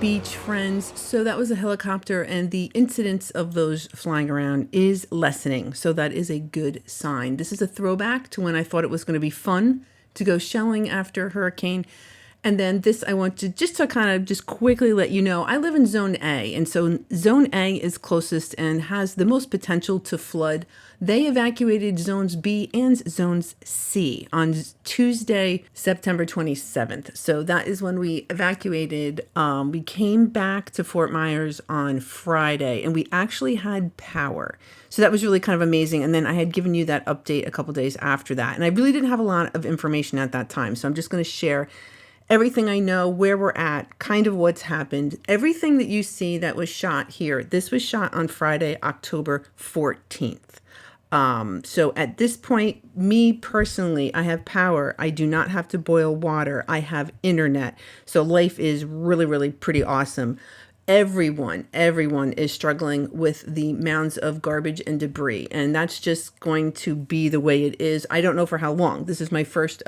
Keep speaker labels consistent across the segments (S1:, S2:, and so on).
S1: beach, friends. So that was a helicopter, and the incidence of those flying around is lessening. So that is a good sign. This is a throwback to when I thought it was going to be fun to go shelling after a hurricane. And then this, I want to just to kind of just quickly let you know, I live in Zone A. And so Zone A is closest and has the most potential to flood. They evacuated Zones B and Zones C on Tuesday, September 27th. So that is when we evacuated. We came back to Fort Myers on Friday, and we actually had power. So that was really kind of amazing. And then I had given you that update a couple days after that. And I really didn't have a lot of information at that time. So I'm just going to share everything I know, where we're at, kind of what's happened. Everything that you see that was shot here, this was shot on Friday, October 14th. So at this point, me personally, I have power. I do not have to boil water. I have internet. So life is really, really pretty awesome. Everyone is struggling with the mounds of garbage and debris, and that's just going to be the way it is. I don't know for how long. This is my first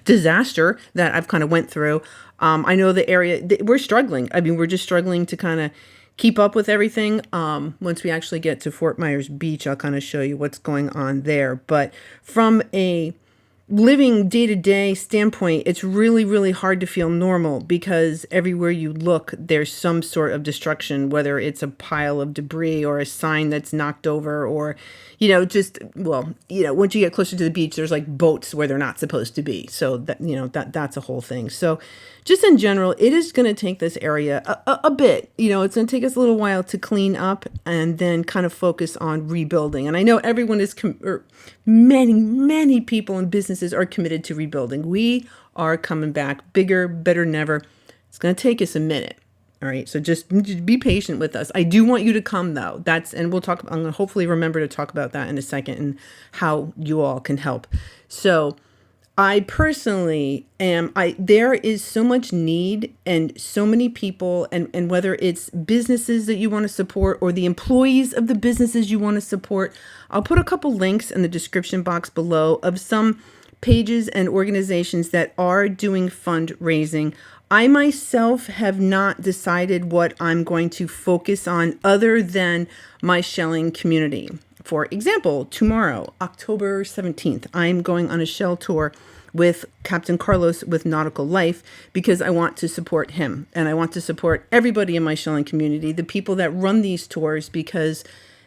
S1: disaster that I've kind of went through. I know the area, we're struggling. I mean, we're just struggling to kind of keep up with everything. Once we actually get to Fort Myers Beach, I'll kind of show you what's going on there. But from a living day-to-day standpoint, it's really, really hard to feel normal because everywhere you look, there's some sort of destruction, whether it's a pile of debris or a sign that's knocked over or, once you get closer to the beach, there's like boats where they're not supposed to be. So that's a whole thing. So just in general, it is going to take this area a bit, it's going to take us a little while to clean up and then kind of focus on rebuilding. And I know everyone is, many people and businesses are committed to rebuilding. We are coming back bigger, better than ever. It's going to take us a minute. All right. So just be patient with us. I do want you to come though. And we'll talk, I'm going to hopefully remember to talk about that in a second and how you all can help. So I personally there is so much need and so many people and whether it's businesses that you want to support or the employees of the businesses you want to support, I'll put a couple links in the description box below of some pages and organizations that are doing fundraising. I myself have not decided what I'm going to focus on other than my shelling community. For example, tomorrow, October 17th, I'm going on a shell tour with Captain Carlos with Nautical Life because I want to support him and I want to support everybody in my shelling community, the people that run these tours, because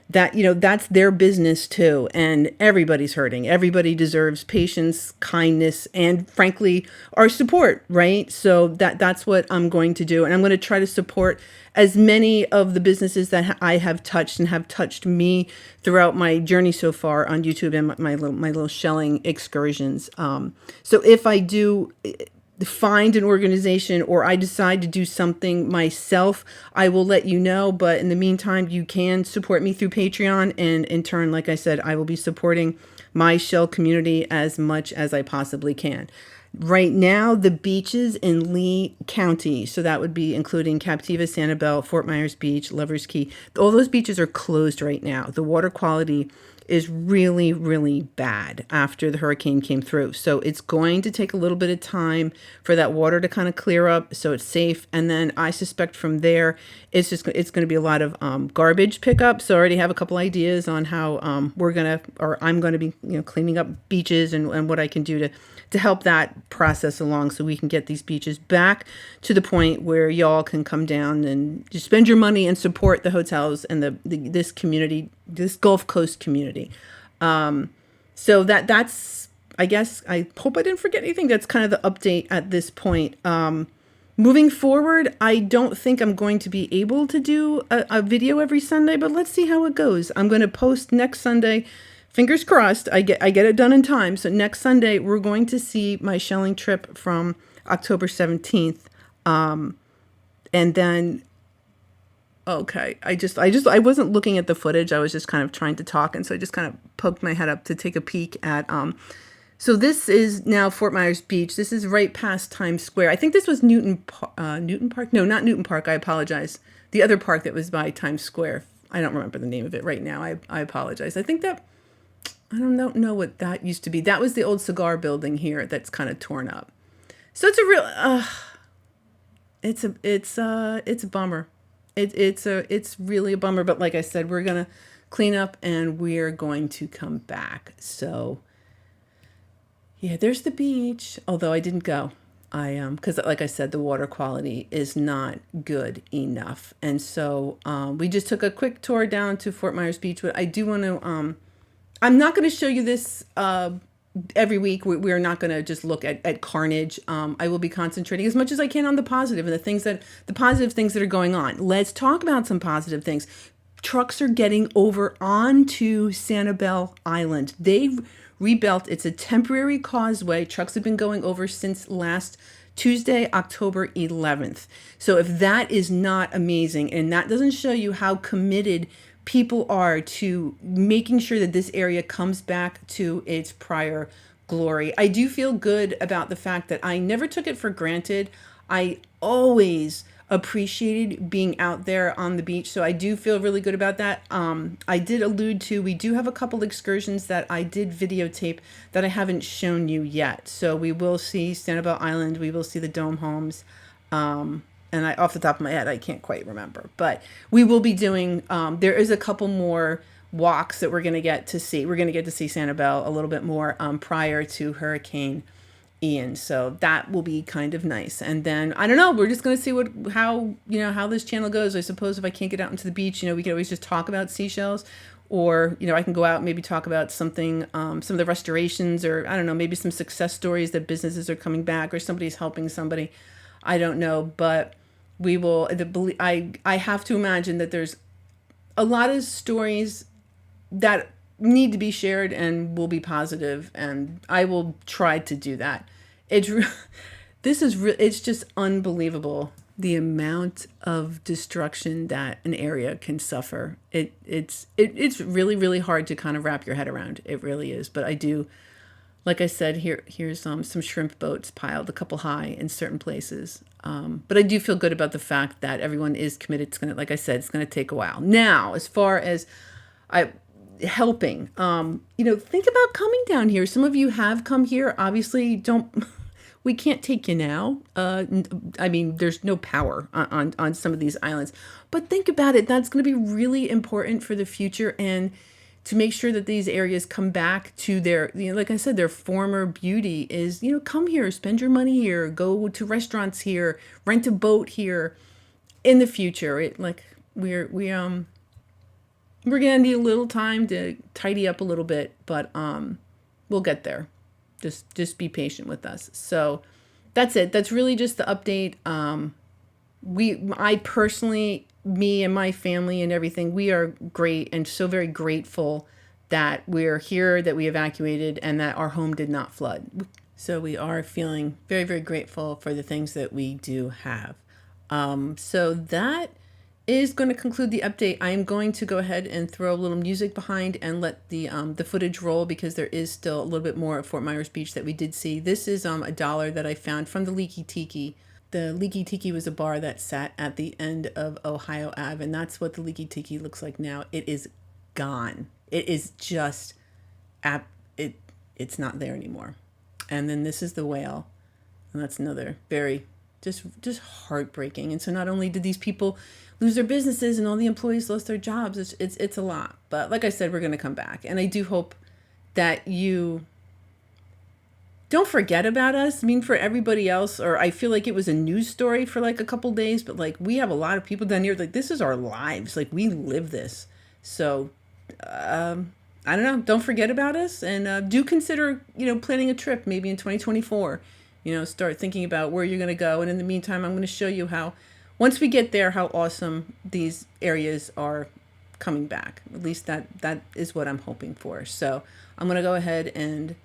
S1: that's their business too. And everybody's hurting. Everybody deserves patience, kindness, and frankly, our support, right? So that's what I'm going to do. And I'm going to try to support as many of the businesses that I have touched and have touched me throughout my journey so far on YouTube and my little shelling excursions. So if I do find an organization or I decide to do something myself, I will let you know. But in the meantime, you can support me through Patreon. And in turn, like I said, I will be supporting my shell community as much as I possibly can. Right now, the beaches in Lee County, so that would be including Captiva, Sanibel, Fort Myers Beach, Lover's Key, all those beaches are closed right now. The water quality is really, really bad after the hurricane came through. So it's going to take a little bit of time for that water to kind of clear up so it's safe. And then I suspect from there, it's going to be a lot of garbage pickup. So I already have a couple ideas on how I'm going to be cleaning up beaches and what I can do to help that process along so we can get these beaches back to the point where y'all can come down and just spend your money and support the hotels and this community, this Gulf Coast community. So that's, I guess, I hope I didn't forget anything. That's kind of the update at this point. Moving forward, I don't think I'm going to be able to do a video every Sunday, but let's see how it goes. I'm going to post next Sunday. Fingers crossed, I get it done in time. So next Sunday, we're going to see my shelling trip from October 17th. And then, okay, I wasn't looking at the footage. I was just kind of trying to talk. And so I just kind of poked my head up to take a peek at, so this is now Fort Myers Beach. This is right past Times Square. I think this was Newton Park. No, not Newton Park. I apologize. The other park that was by Times Square. I don't remember the name of it right now. I apologize. I think that, I don't know what that used to be. That was the old cigar building here that's kind of torn up. So it's a real, It's a bummer. It's really a bummer. But like I said, we're gonna clean up and we're going to come back. So yeah, there's the beach. Although I didn't go. Because like I said, the water quality is not good enough, and so we just took a quick tour down to Fort Myers Beach. But I do want to. I'm not going to show you this every week. We are not going to just look at carnage. I will be concentrating as much as I can on the positive and the positive things that are going on. Let's talk about some positive things. Trucks are getting over onto Sanibel Island. They've rebuilt. It's a temporary causeway. Trucks have been going over since last Tuesday, October 11th. So if that is not amazing, and that doesn't show you how committed people are to making sure that this area comes back to its prior glory. I do feel good about the fact that I never took it for granted. I always appreciated being out there on the beach. So I do feel really good about that. I did allude to, we do have a couple excursions that I did videotape that I haven't shown you yet. So we will see Sanibel Island. We will see the Dome Homes. And off the top of my head, I can't quite remember, but we will be doing, there is a couple more walks that we're going to get to see. We're going to get to see Sanibel a little bit more prior to Hurricane Ian. So that will be kind of nice. And then, I don't know, we're just going to see how this channel goes. I suppose if I can't get out into the beach, we can always just talk about seashells, or, I can go out and maybe talk about something, some of the restorations, or I don't know, maybe some success stories that businesses are coming back or somebody's helping somebody. I don't know, but we will, I have to imagine that there's a lot of stories that need to be shared and will be positive, and I will try to do that. It's just unbelievable the amount of destruction that an area can suffer. It's really, really hard to kind of wrap your head around. It really is. But I do, like I said, here's some shrimp boats piled a couple high in certain places. But I do feel good about the fact that everyone is committed. It's gonna, like I said, it's gonna take a while. Now, as far as helping, think about coming down here. Some of you have come here. Obviously, we can't take you now. I mean, there's no power on some of these islands. But think about it. That's going to be really important for the future, and to make sure that these areas come back to their, like I said, their former beauty is, come here, spend your money here, go to restaurants here, rent a boat here. In the future, we're gonna need a little time to tidy up a little bit, but we'll get there. Just be patient with us. So that's it. That's really just the update. I personally, me and my family and everything, we are great and so very grateful that we're here, that we evacuated, and that our home did not flood. So we are feeling very, very grateful for the things that we do have. So that is going to conclude the update. I am going to go ahead and throw a little music behind and let the footage roll, because there is still a little bit more of Fort Myers Beach that we did see. This is $1 that I found from the Leaky Tiki. The Leaky Tiki was a bar that sat at the end of Ohio Ave, and that's what the Leaky Tiki looks like now. It is gone. It is just, it's not there anymore. And then this is the Whale, and that's another very just heartbreaking. And so not only did these people lose their businesses and all the employees lost their jobs, it's a lot. But like I said, we're going to come back, and I do hope that you don't forget about us. I mean, for everybody else, or I feel like it was a news story for like a couple days, but like we have a lot of people down here, like this is our lives. Like we live this. So, I don't know. Don't forget about us, and do consider, planning a trip maybe in 2024. Start thinking about where you're going to go. And in the meantime, I'm going to show you how, once we get there, how awesome these areas are coming back. At least that is what I'm hoping for. So I'm going to go ahead and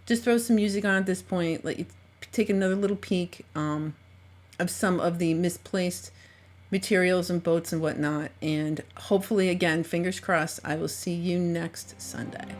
S1: just throw some music on at this point, let you take another little peek of some of the misplaced materials and boats and whatnot. And hopefully, again, fingers crossed, I will see you next Sunday.